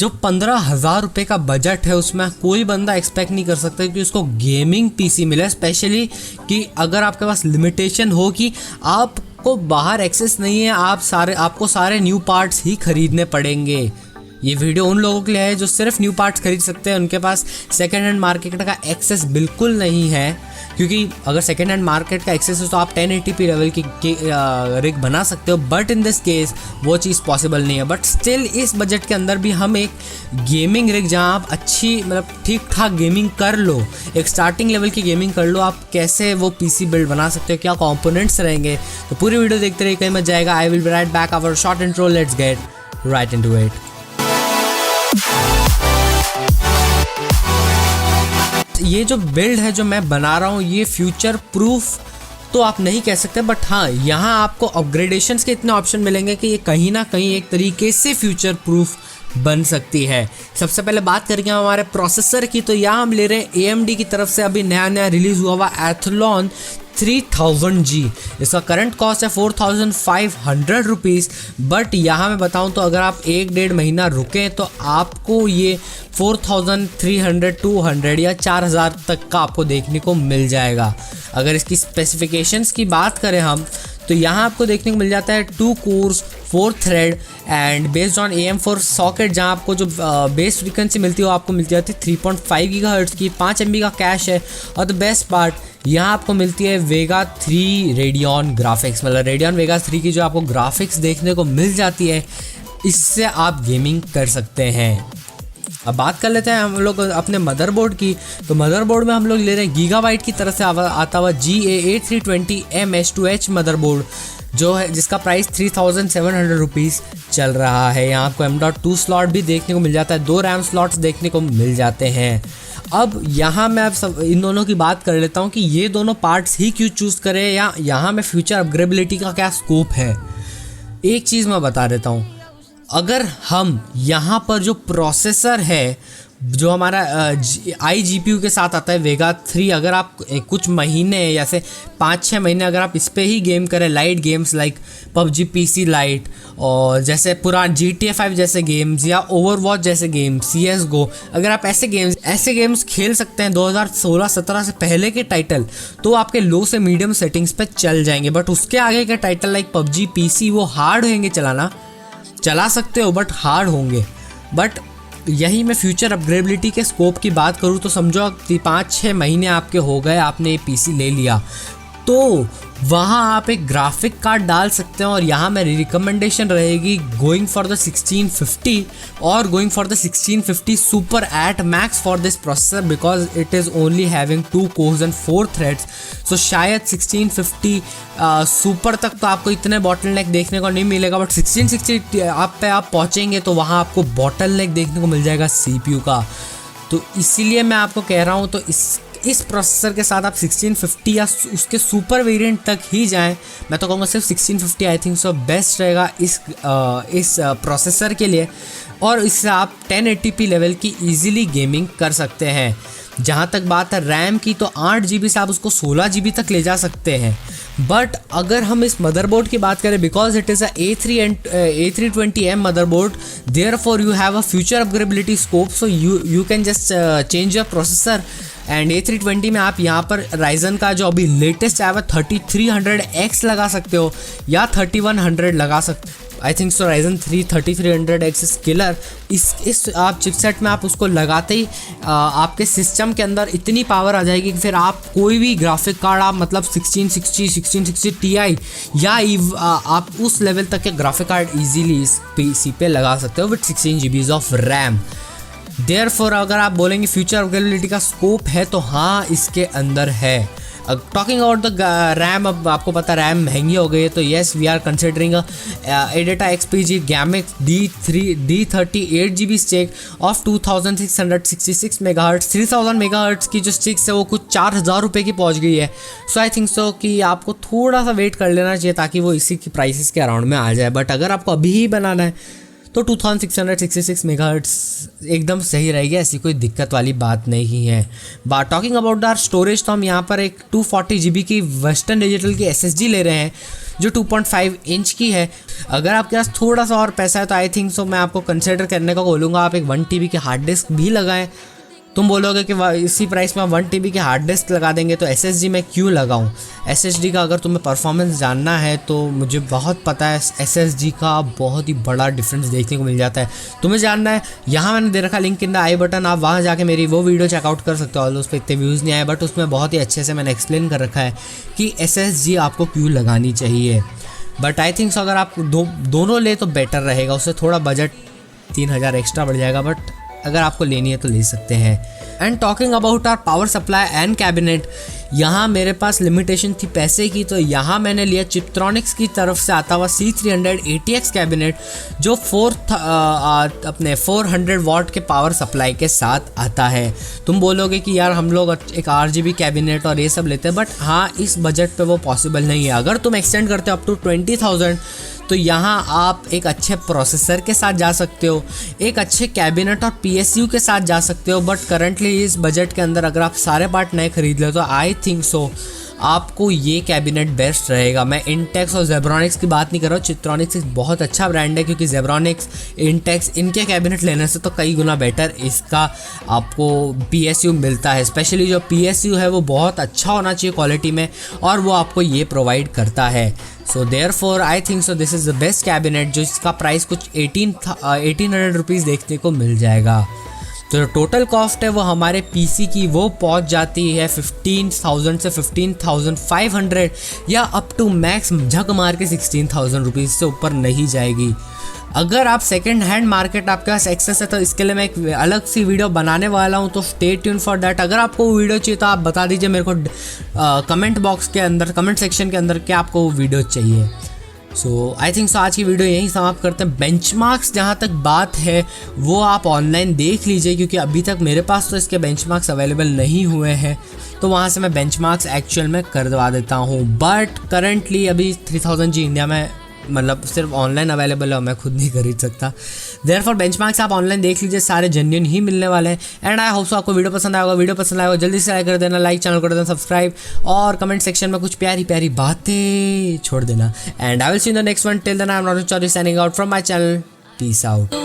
जो 15,000 रुपये का बजट है उसमें कोई बंदा एक्सपेक्ट नहीं कर सकता कि उसको गेमिंग पीसी मिले, स्पेशली कि अगर आपके पास लिमिटेशन हो कि आपको बाहर एक्सेस नहीं है, आपको सारे न्यू पार्ट्स ही खरीदने पड़ेंगे। ये वीडियो उन लोगों के लिए है जो सिर्फ न्यू पार्ट्स खरीद सकते हैं, उनके पास सेकेंड हैंड मार्केट का एक्सेस बिल्कुल नहीं है। क्योंकि अगर सेकेंड हैंड मार्केट का एक्सेस है तो आप 1080p लेवल की रिग बना सकते हो, बट इन दिस केस वो चीज़ पॉसिबल नहीं है। बट स्टिल इस बजट के अंदर भी हम एक गेमिंग रिग जहाँ आप अच्छी मतलब ठीक ठाक गेमिंग कर लो, एक स्टार्टिंग लेवल की गेमिंग कर लो, आप कैसे वो पीसी बिल्ड बना सकते हो, क्या कंपोनेंट्स रहेंगे, तो पूरी वीडियो देखते रहिए, कहीं मत जाएगा। I will be right back after short intro, let's get right into it. ये जो बिल्ड है जो मैं बना रहा हूँ ये फ्यूचर प्रूफ तो आप नहीं कह सकते, बट हाँ यहाँ आपको अपग्रेडेशंस के इतने ऑप्शन मिलेंगे कि ये कहीं ना कहीं एक तरीके से फ्यूचर प्रूफ बन सकती है। सबसे पहले बात करेंगे हमारे प्रोसेसर की, तो यहाँ हम ले रहे हैं AMD की तरफ से अभी नया रिलीज़ हुआ हुआ एथलॉन 3000G। इसका करंट कॉस्ट है 4500 रुपीज़, बट यहाँ मैं बताऊँ तो अगर आप 1-1.5 महीना रुकें तो आपको ये 4300, 200 या 4000 तक का आपको देखने को मिल जाएगा। अगर इसकी स्पेसिफिकेशंस की बात करें हम तो यहाँ आपको देखने को मिल जाता है 2 course 4 thread and based on AM4 socket, जहाँ आपको जो बेस फ्रीक्वेंसी मिलती है वो आपको मिलती जाती है 3.5 GHz की, 5 MB का कैश है। और द बेस्ट पार्ट यहाँ आपको मिलती है वेगा 3 रेडियन ग्राफिक्स, मतलब रेडियन वेगा 3 की जो आपको ग्राफिक्स देखने को मिल जाती है, इससे आप गेमिंग कर सकते हैं। अब बात कर लेते हैं हम लोग अपने मदरबोर्ड की, तो मदरबोर्ड में हम लोग ले रहे हैं गीगाबाइट की तरफ से आता हुआ GA8320M-H2H मदरबोर्ड, जो है जिसका प्राइस 3700 रुपीज़ चल रहा है। यहाँ आपको M.2 स्लॉट भी देखने को मिल जाता है, 2 रैम स्लॉट्स देखने को मिल जाते हैं। अब यहाँ मैं अब इन दोनों की बात कर लेता हूँ कि ये दोनों पार्ट्स ही क्यों चूज़ करें, या यहाँ में फ्यूचर अपग्रेडेबिलिटी का क्या स्कोप है। एक चीज़ मैं बता देता हूँ, अगर हम यहाँ पर जो प्रोसेसर है जो हमारा iGPU के साथ आता है वेगा 3, अगर आप कुछ महीने या से 5-6 महीने अगर आप इस पर ही गेम करें, light games like PUBG PC light और जैसे पुराना GTA 5 जैसे गेम्स या ओवरवॉच जैसे गेम्स, CSGO, अगर आप ऐसे गेम्स खेल सकते हैं 2016-17 से पहले के टाइटल, तो आपके लो से मीडियम सेटिंग्स पे चल जाएंगे। बट उसके आगे के टाइटल लाइक PUBG PC वो हार्ड होंगे, चला सकते हो बट हार्ड होंगे। बट यही मैं फ्यूचर अपग्रेडेबिलिटी के स्कोप की बात करूँ तो समझो 5-6 महीने आपके हो गए, आपने ये पीसी ले लिया, तो वहाँ आप एक ग्राफिक कार्ड डाल सकते हैं। और यहाँ मेरी रिकमेंडेशन रहेगी going for the 1650 or going for the 1650 super at max for this processor, because it is only having 2 cores and 4 threads. So शायद 1650 सुपर तक तो आपको इतने बॉटलनेक देखने को नहीं मिलेगा, बट 1660 आप पहुँचेंगे तो वहाँ आपको बॉटलनेक देखने को मिल जाएगा CPU का। तो इसीलिए मैं आपको कह रहा हूँ, तो इस प्रोसेसर के साथ आप 1650 या उसके सुपर वेरिएंट तक ही जाएं। मैं तो कहूँगा सिर्फ 1650 आई थिंक सो बेस्ट रहेगा इस प्रोसेसर के लिए, और इससे आप 1080p लेवल की इजीली गेमिंग कर सकते हैं। जहाँ तक बात है रैम की, तो 8 GB से आप उसको 16 GB तक ले जा सकते हैं। बट अगर हम इस मदरबोर्ड की बात करें, because it is A320M motherboard, therefore you have a future upgradability scope, so you can just change your processor. And A320 में आप यहाँ पर राइजन का जो अभी लेटेस्ट आया हुआ 3300X लगा सकते हो या 3100 लगा सकते, I think so Ryzen 3300X killer. इस आप चिपसेट में आप उसको लगाते ही आपके सिस्टम के अंदर इतनी पावर आ जाएगी कि फिर आप कोई भी ग्राफिक कार्ड आप मतलब 1660 Ti या आप उस लेवल तक के ग्राफिक कार्ड इजीली इस पीसी पे लगा सकते हो with 16 GB of RAM. Therefore अगर आप बोलेंगे फ्यूचर अपग्रेडेबिलिटी का स्कोप है, तो हाँ इसके अंदर है। टॉकिंग अबाउट द रैम, अब आपको पता रैम महंगी हो गई है, तो yes we are considering ADATA XPG Gamix D38 GB stick of 2666 MHz। 3000 MHz की जो स्टिक्स है वो कुछ 4000 रुपये की पहुंच गई है। सो आई थिंक सो कि आपको थोड़ा सा वेट कर लेना चाहिए ताकि वो इसी की प्राइसेस के अराउंड में आ जाए। बट अगर आपको अभी ही बनाना है तो 2666 MHz एकदम सही रहेगी, ऐसी कोई दिक्कत वाली बात नहीं है। टॉकिंग अबाउट द स्टोरेज, तो हम यहाँ पर एक 240 GB की वेस्टर्न डिजिटल की SSD ले रहे हैं, जो 2.5 इंच की है। अगर आपके पास थोड़ा सा और पैसा है तो आई थिंक सो मैं आपको कंसिडर करने का बोलूँगा आप एक 1 TB की हार्ड डिस्क भी लगाएं। तुम बोलोगे कि इसी प्राइस में 1 TB की हार्ड डिस्क लगा देंगे तो SSD में क्यों लगाऊं? SSD का अगर तुम्हें परफॉर्मेंस जानना है तो मुझे बहुत पता है, SSD का बहुत ही बड़ा डिफरेंस देखने को मिल जाता है। तुम्हें जानना है, यहाँ मैंने दे रखा link in the I button, आप वहाँ जाके मेरी वो वीडियो चेकआउट कर सकते हो। उस पर इतने व्यूज़ नहीं आए बट उसमें बहुत ही अच्छे से मैंने एक्सप्लेन कर रखा है कि SSD आपको क्यों लगानी चाहिए। बट आई थिंक सो अगर आप दोनों ले तो बेटर रहेगा, उससे थोड़ा बजट 3000 एक्स्ट्रा बढ़ जाएगा, बट अगर आपको लेनी है तो ले सकते हैं। And talking about our power supply and cabinet, यहाँ मेरे पास लिमिटेशन थी पैसे की, तो यहाँ मैंने लिया चिप्ट्रॉनिक्स की तरफ से आता हुआ C300 ATX कैबिनेट जो 400 वाट के पावर सप्लाई के साथ आता है। तुम बोलोगे कि यार हम लोग एक RGB कैबिनेट और ये सब लेते हैं, बट हाँ इस बजट पे वो पॉसिबल नहीं है। अगर तुम एक्सटेंड करते हो अप टू 20,000 तो यहाँ आप एक अच्छे प्रोसेसर के साथ जा सकते हो, एक अच्छे कैबिनेट और PSU के साथ जा सकते हो। बट करंटली इस बजट के अंदर अगर आप सारे पार्ट नए खरीद ले तो आई थिंक सो आपको ये कैबिनेट बेस्ट रहेगा। मैं इंटेक्स और जेब्रॉनिक्स की बात नहीं कर रहा हूँ, चिप्ट्रॉनिक्स एक बहुत अच्छा ब्रांड है, क्योंकि जेब्रॉनिक्स, इंटेक्स इनके कैबिनेट लेने से तो कई गुना बेटर इसका आपको PSU मिलता है। स्पेशली जो PSU है वो बहुत अच्छा होना चाहिए क्वालिटी में, और वो आपको ये प्रोवाइड करता है। So therefore I think so this is the best cabinet, जो इसका प्राइस कुछ 1800 रुपीज़ देखने को मिल जाएगा। तो टोटल कॉस्ट है वो हमारे PC की वो पहुंच जाती है 15,000 से 15,500 या अप टू मैक्स झक मार के 16,000 रुपीज़ से ऊपर नहीं जाएगी। अगर आप सेकंड हैंड मार्केट आपके पास एक्सेस है तो इसके लिए मैं एक अलग सी वीडियो बनाने वाला हूँ, तो स्टे ट्यून फॉर दैट। अगर आपको वो वीडियो चाहिए तो आप बता दीजिए मेरे को कमेंट बॉक्स के अंदर, कमेंट सेक्शन के अंदर कि आपको वो वीडियो चाहिए। सो आई थिंक सो आज की वीडियो यहीं समाप्त करते हैं। बेंचमार्क्स जहाँ तक बात है वो आप ऑनलाइन देख लीजिए, क्योंकि अभी तक मेरे पास तो इसके बेंचमार्क्स अवेलेबल नहीं हुए हैं, तो वहाँ से मैं बेंचमार्क्स एक्चुअल में करवा देता हूँ। बट करंटली अभी 3000 जी इंडिया में मतलब सिर्फ ऑनलाइन अवेलेबल है, मैं खुद नहीं खरीद सकता। देयरफॉर बेंचमार्क्स आप ऑनलाइन देख लीजिए, सारे जेन्युइन ही मिलने वाले हैं। एंड आई होप सो आपको वीडियो पसंद आएगा। वीडियो पसंद आएगा जल्दी से लाइक कर देना, लाइक चैनल कर देना सब्सक्राइब, और कमेंट सेक्शन में कुछ प्यारी प्यारी बातें छोड़ देना। And I will see in the next one. Till then I am not Chaudhary signing out from my channel. Peace out.